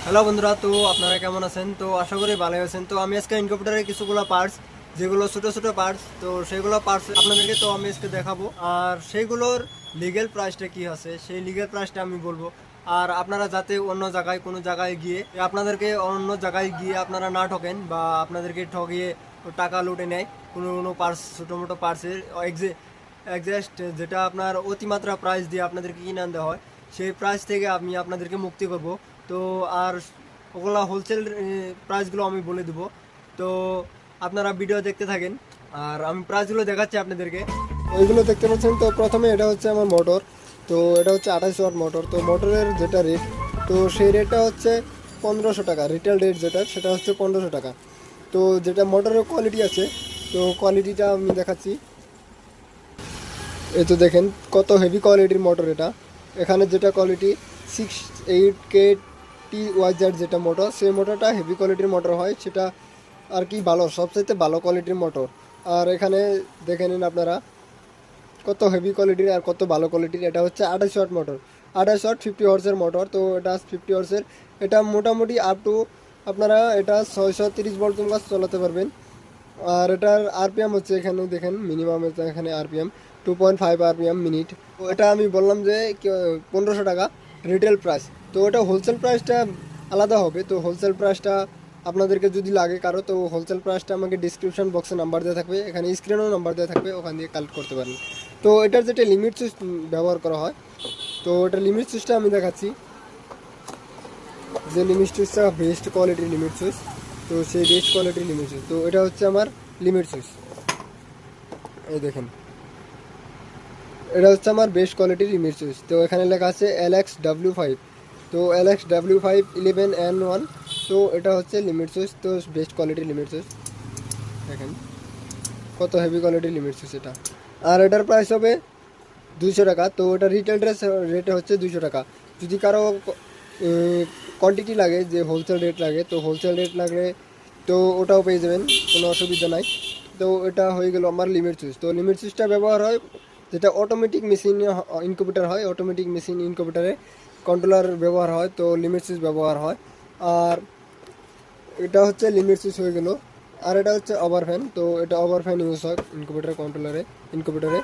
Hello বন্ধুরা, তো আপনারা কেমন আছেন? তো আশা করি ভালো আছেন। তো আমি আজকে ইনকিউবেটরের কিছুগুলো পার্টস, যেগুলো ছোটো ছোটো পার্টস, তো সেগুলো পার্টস আপনাদেরকে তো আমি আজকে দেখাবো। আর সেইগুলোর লিগ্যাল প্রাইসটা কি আছে, সেই লিগ্যাল প্রাইসটা আমি বলবো। আর আপনারা যাতে অন্য জায়গায় কোনো জায়গায় গিয়ে আপনাদেরকে অন্য জায়গায় গিয়ে আপনারা না ঠকেন বা আপনাদেরকে ঠকিয়ে টাকা লুটে নেয় কোনো কোনো পার্টস, ছোটো মোটো পার্টসের এক্সাক্ট যেটা আপনার অতিমাত্রা প্রাইস দিয়ে আপনাদেরকে কিনে আনতে হয়, সেই প্রাইস থেকে আমি আপনাদেরকে মুক্তি করব। তো আর ওগুলা হোলসেল প্রাইসগুলো আমি বলে দেবো। তো আপনারা ভিডিও দেখতে থাকেন আর আমি প্রাইসগুলো দেখাচ্ছি আপনাদেরকে। ওইগুলো দেখতে পাচ্ছেন। তো প্রথমে এটা হচ্ছে আমার মোটর। তো এটা হচ্ছে 28 ওয়াট মোটর। তো মোটরের যেটা রেট, তো সেই রেটটা হচ্ছে 1500 টাকা। রিটেল রেট যেটা, সেটা হচ্ছে 1500 টাকা। তো যেটা মোটরের কোয়ালিটি আছে, তো কোয়ালিটিটা আমি দেখাচ্ছি। এই তো দেখেন কত হেভি কোয়ালিটির মোটর এটা। এখানে যেটা কোয়ালিটি 68KT-YZ যেটা মোটর, সেই মোটরটা হেভি কোয়ালিটির মোটর হয়, সেটা আর কি ভালো, সবচাইতে ভালো কোয়ালিটির মোটর। আর এখানে দেখে নিন আপনারা কত হেভি কোয়ালিটির আর কত ভালো কোয়ালিটির। এটা হচ্ছে 28 ওয়াট মোটর, 28 ওয়াট 50 হর্সের মোটর। তো এটা 50 হর্সের, এটা মোটামুটি আপ টু আপনারা এটা 630 ভোল্ট গাছ চালাতে পারবেন। আর এটার আরপিএম হচ্ছে এখানে দেখেন মিনিমাম, এখানে আরপিএম 2.5 আরপিএম মিনিট। তো এটা আমি বললাম যে 1500 টাকা রিটেল প্রাইস। তো এটা হোলসেল প্রাইসটা আলাদা হবে। তো হোলসেল প্রাইসটা আপনাদেরকে যদি লাগে কারো, তো হোলসেল প্রাইসটা আমাকে ডিসক্রিপশন বক্সে নাম্বার দেওয়া থাকবে, এখানে স্ক্রিনেও নাম্বার দেওয়া থাকবে, ওখান দিয়ে কালেক্ট করতে পারেন। তো এটার যেটা লিমিট সুইচ ব্যবহার করা হয়, তো এটার লিমিট সুইচটা আমি দেখাচ্ছি। যে লিমিট সুইচটা বেস্ট কোয়ালিটির লিমিট সুইচ, তো সেই বেস্ট কোয়ালিটির লিমিট সুইচ, তো এটা হচ্ছে আমার লিমিট সুইচ। এই দেখেন, এটা হচ্ছে আমার বেস্ট কোয়ালিটির লিমিট সুইচ। তো এখানে লেখা আছে LXW5। তো LXW5 11N1। তো এটা হচ্ছে লিমিট সুইচ, তো বেস্ট কোয়ালিটির লিমিট সুইচ। দেখেন কত হেভি কোয়ালিটির লিমিট সুইচ এটা। আর এটার প্রাইস হবে 200 টাকা। তো এটা রিটেল রেট হচ্ছে 200 টাকা। যদি কারো কোয়ান্টিটি লাগে, যে হোলসেল রেট লাগে, তো হোলসেল রেট লাগলে তো ওটাও পেয়ে যাবেন, কোনো অসুবিধা নাই। তো এটা হয়ে গেল আমার লিমিট সুইচ। তো লিমিট সুইচটা ব্যবহার হয় যেটা অটোমেটিক মেশিন ইনকিউবেটার হয়, অটোমেটিক মেশিন ইনকিউবেটারে কন্ট্রোলার ব্যবহার হয়, তো লিমিট সুইচ ব্যবহার হয়। আর এটা হচ্ছে লিমিট সুইচ হয়ে গেল। আর এটা হচ্ছে ওভার ফ্যান। তো এটা ওভার ফ্যান ইউজ হয় ইনকিউবেটার ইনকিউবেটারে।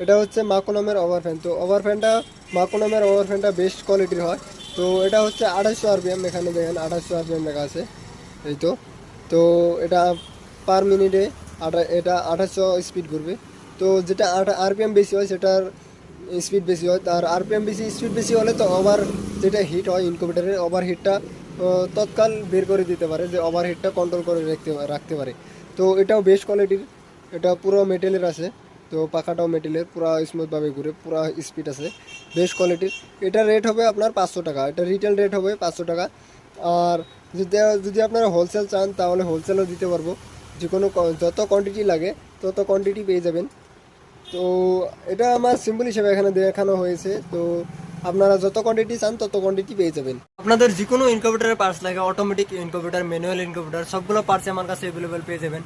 এটা হচ্ছে মাকো নামের ওভার ফ্যান। তো ওভার ফ্যানটা, মাকো নামের ওভার ফ্যানটা বেস্ট কোয়ালিটির হয়। তো এটা হচ্ছে 2800 আরপিএম। এখানে দেখেন 2800 আরপিএম লেখা আছে, এই তো। তো এটা পার মিনিটে এটা 2800 স্পিড ঘুরবে। তো যেটা আরপিএম বেশি হয় সেটার স্পিড বেশি হয়। আর আরপিএম বেশি, স্পিড বেশি হলে তো ওভার যেটা হিট হয় ইনকিউবেটারের, ওভার হিটটা তৎকাল বের করে দিতে পারে, যে ওভার হিটটা কন্ট্রোল করে রাখতে পারে। তো এটাও বেস্ট কোয়ালিটির, এটা পুরো মেটেলের আছে। তো পাখাটাও মেটেলের, পুরো স্মুথভাবে ঘুরে, পুরো স্পিড আছে, বেস্ট কোয়ালিটির। এটার রেট হবে আপনার 500 টাকা। এটা রিটেল রেট হবে 500 টাকা। আর যদি যদি আপনারা হোলসেল চান তাহলে হোলসেলও দিতে পারবো। যে কোনো যত কোয়ান্টিটি লাগে তত কোয়ান্টিটি পেয়ে যাবেন। তো এটা আমার সিম্পল হিসেবে এখানে দেখানো হয়েছে। তো আপনারা যত কোয়ান্টিটি চান তত কোয়ান্টিটি পেয়ে যাবেন। আপনাদের যে কোনো ইনকিউবেটরের পার্টস লাগে, অটোমেটিক ইনকিউবেটর, ম্যানুয়াল ইনকিউবেটর, সবগুলো পার্টসে আমার কাছে অ্যাভেলেবেল পেয়ে যাবেন।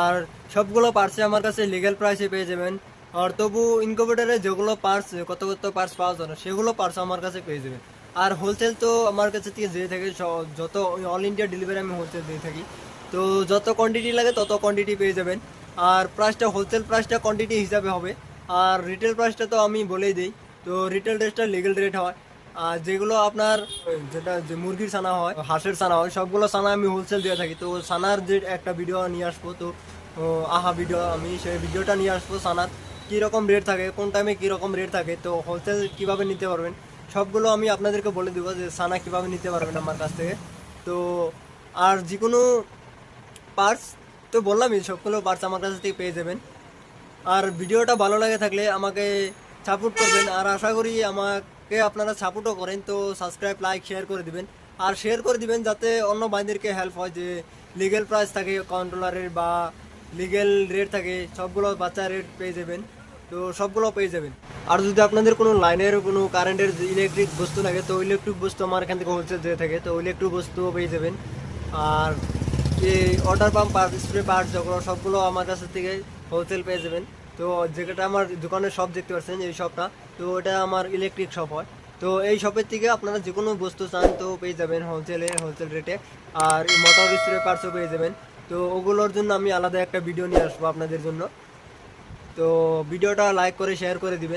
আর সবগুলো পার্টসে আমার কাছে লিগ্যাল প্রাইসে পেয়ে যাবেন। আর তবু ইনকিউবেটরে যেগুলো পার্টস, কত কত পার্টস পাওয়া যায় না, সেগুলো পার্টস আমার কাছে পেয়ে যাবেন। আর হোলসেল তো আমার কাছে থেকে দিয়ে থাকে, যত অল ইন্ডিয়া ডেলিভারি আমি হোলসেল দিয়ে থাকি। তো যত কোয়ান্টিটি লাগে তত কোয়ান্টিটি পেয়ে যাবেন। আর প্রাইসটা হোলসেল প্রাইসটা কোয়ান্টিটি হিসাবে হবে। আর রিটেল প্রাইসটা তো আমি বলেই দিই। তো রিটেল রেটটা লিগ্যাল রেট হয়। আর যেগুলো আপনার যেটা যে মুরগির ছানা হয়, হাঁসের ছানা হয়, সবগুলো ছানা আমি হোলসেল দিয়ে থাকি। তো ছানার যে একটা ভিডিও নিয়ে আসবো, তো আহা ভিডিও, আমি সেই ভিডিওটা নিয়ে আসবো। ছানার কীরকম রেট থাকে, কোন টাইমে কীরকম রেট থাকে, তো হোলসেল কীভাবে নিতে পারবেন, সবগুলো আমি আপনাদেরকে বলে দেবো যে ছানা কীভাবে নিতে পারবেন আমার কাছ থেকে। তো আর যে কোনো পার্টস তো বললামই, সবগুলো পার্টস আমার কাছ থেকে পেয়ে যাবেন। আর ভিডিওটা ভালো লাগে থাকলে আমাকে সাপোর্ট করবেন। আর আশা করি আমাকে আপনারা সাপোর্টও করেন। তো সাবস্ক্রাইব, লাইক, শেয়ার করে দিবেন। আর শেয়ার করে দিবেন যাতে অন্য ভাইদেরকে হেল্প হয়, যে লিগ্যাল প্রাইস থাকে কন্ট্রোলারের বা লিগ্যাল রেট থাকে, সবগুলো বাচ্চা রেট পেয়ে যাবেন। তো সবগুলো পেয়ে যাবেন। আর যদি আপনাদের কোনো লাইনের, কোনো কারেন্টের ইলেকট্রিক বস্তু লাগে, তো ইলেকট্রিক বস্তু আমার এখান থেকে হোলসেল দিয়ে থাকে, তো ইলেকট্রিক বস্তুও পেয়ে যাবেন। আর এই water pump part, spray part, যেগুলো সবগুলো আমার কাছ থেকে হোলসেল পেয়ে যাবেন। তো যেটা আমার দোকানের শপ দেখতে পাচ্ছেন, এই শপটা, তো এটা আমার ইলেকট্রিক শপ হয়। তো এই শপের থেকে আপনারা যে কোনো বস্তু চান তো পেয়ে যাবেন হোলসেল রেটে। আর মোটর স্প্রে পার্টসও পেয়ে যাবেন। তো ওগুলোর জন্য আমি আলাদা একটা ভিডিও নিয়ে আসবো আপনাদের জন্য। তো ভিডিওটা লাইক করে শেয়ার করে দিবেন।